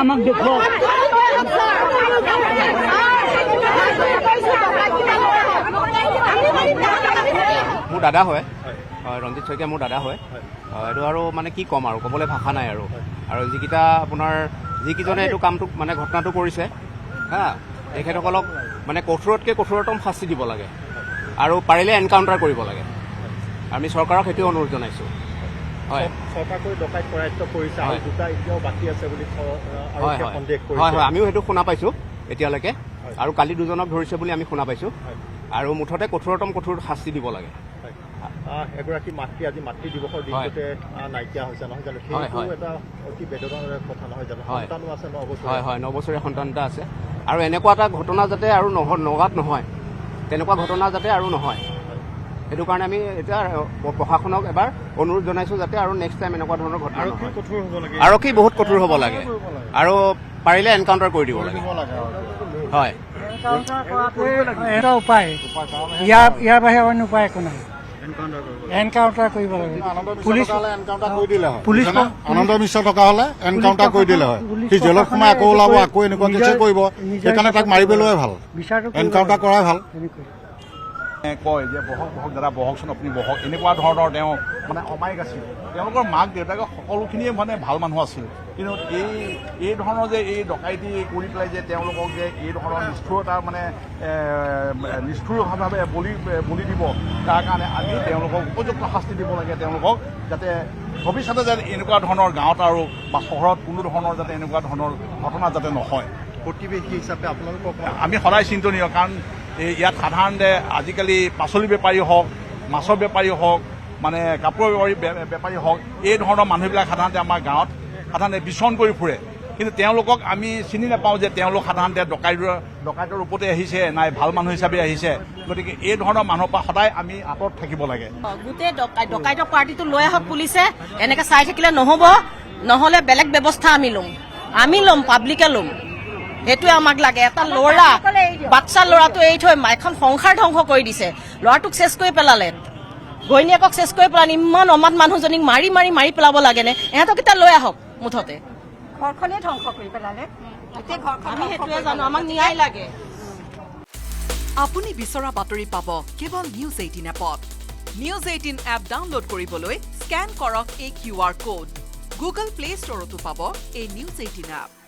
আমাক দেখো মোৰ দাদা হয় ৰঞ্জিত শইকীয়া মোৰ দাদা হয় এইটো আৰু মানে কি ক'ম আৰু ক'বলৈ ভাষা নাই আৰু যিকেইটা আপোনাৰ যিকেইজনে এইটো কামটো মানে ঘটনাটো কৰিছে হা তেখেতসকলক মানে কঠোৰতকৈ কঠোৰতম শাস্তি দিব লাগে আৰু পাৰিলে এনকাউণ্টাৰ কৰিব লাগে আমি চৰকাৰক সেইটো অনুৰোধ জনাইছোঁ হয় চৰকাৰকৈ ডকাইত কৰায়ত্ব কৰিছে আৰু দুটা এতিয়াও বাকী আছে বুলি সন্দেহ কৰিছে হয় হয় আমিও সেইটো শুনা পাইছোঁ এতিয়ালৈকে আৰু কালি দুজনক ধৰিছে বুলি আমি শুনা পাইছোঁ আৰু মুঠতে কঠোৰতম কঠোৰ শাস্তি দিব লাগে এগৰাকী মাতৃ আজি মাতৃ দিৱসৰ দিনটোতে নাইকিয়া হৈছে নহয় জানো সেইটো এটা অতি বেদনাদায়ক কথা নহয় জানো সন্তানো আছে 9 বছৰ হয় হয় 9 বছৰীয়া সন্তান এটা আছে আৰু এনেকুৱা এটা ঘটনা যাতে আৰু নগাঁৱত নহয় তেনেকুৱা ঘটনা যাতে আৰু নহয় সেইটো কাৰণে আমি এতিয়া প্ৰশাসনক এবাৰ অনুৰোধ জনাইছোঁ যাতে আৰু নেক্সট টাইম এনেকুৱা ধৰণৰ ঘটনা নহয় আৰক্ষী বহুত কঠোৰ হ'ব লাগে আৰু পাৰিলে এনকাউণ্টাৰ কৰি দিব লাগে হয় এটা উপায় ইয়াৰ বাহিৰে অন্য উপায় একো নাই এনকাউণ্টাৰ কৰিব লাগে পুলিচ এনকাউণ্টাৰ কৰি দিলে হয় পুলিচ আনন্দ মিশ্ৰ থকা হলে এনকাউণ্টাৰ কৰি দিলে হয় সি জেলত সোমাই আকৌ ওলাব আকৌ এনেকুৱা কেছে কৰিব সেইকাৰণে তাক মাৰি পেলোৱাই ভাল এনকাউণ্টাৰ কৰাই ভাল কয় যে বহক বহক দাদা বহকচোন আপুনি বহক এনেকুৱা ধৰণৰ তেওঁ মানে অমায়িক আছিল তেওঁলোকৰ মাক দেউতাকে সকলোখিনিয়ে মানে ভাল মানুহ আছিল কিন্তু এই ধৰণৰ যে এই ডকাইতি কৰি পেলাই যে তেওঁলোকক যে এই ধৰণৰ নিষ্ঠুৰতা মানে নিষ্ঠুৰভাৱে বলি দিব তাৰ কাৰণে আমি তেওঁলোকক উপযুক্ত শাস্তি দিব লাগে তেওঁলোকক যাতে ভৱিষ্যতে যাতে এনেকুৱা ধৰণৰ গাঁৱত আৰু বা চহৰত কোনো ধৰণৰ যাতে এনেকুৱা ধৰণৰ ঘটনা যাতে নহয় প্ৰতিবেশী হিচাপে আপোনালোকক আমি সদায় চিন্তনীয় কাৰণ ইয়াত সাধাৰণতে আজিকালি পাচলি বেপাৰী হওক মাছৰ বেপাৰী হওক মানে কাপোৰৰ বেপাৰী হওক এই ধৰণৰ মানুহবিলাক সাধাৰণতে আমাৰ গাঁৱত সাধাৰণতে বিচৰণ কৰি ফুৰে কিন্তু তেওঁলোকক আমি চিনি নাপাওঁ যে তেওঁলোক সাধাৰণতে ডকাইতৰ ৰূপতে আহিছে নাই ভাল মানুহ হিচাপে আহিছে গতিকে এই ধৰণৰ মানুহৰ পৰা সদায় আমি আঁতৰত থাকিব লাগে গোটেই ডকাইতৰ পাৰ্টিটো লৈ আহক পুলিচে এনেকে চাই থাকিলে নহ'ব নহ'লে বেলেগ ব্যৱস্থা আমি ল'ম পাব্লিকে ল'ম সেইটোৱে আমাক লাগে এটা ল'ৰা বাচ্চা ল'ৰাটো এৰি থৈ এখন সংসাৰ ধ্বংস কৰি দিছে ল'ৰাটোক চেচ কৰি পেলালে ঘৈণীয়েকক চেচ কৰি পেলালে ইমান অমাত মানুহজনীক মাৰি পেলাব লাগেনে ইহঁতক এতিয়া লৈ আহক মুঠতে ঘৰখনে ধ্বংস কৰি পেলালে আমি সেইটোৱে জানো আমাক ন্যায় লাগে আপুনি বিচৰা বাতৰি পাব কেৱল নিউজ 18 এপত নিউজ 18 এপ ডাউনলোড কৰিবলৈ স্কেন কৰক এই QR কোড গুগল প্লে ষ্টৰতো পাব এই নিউজ 18 এপ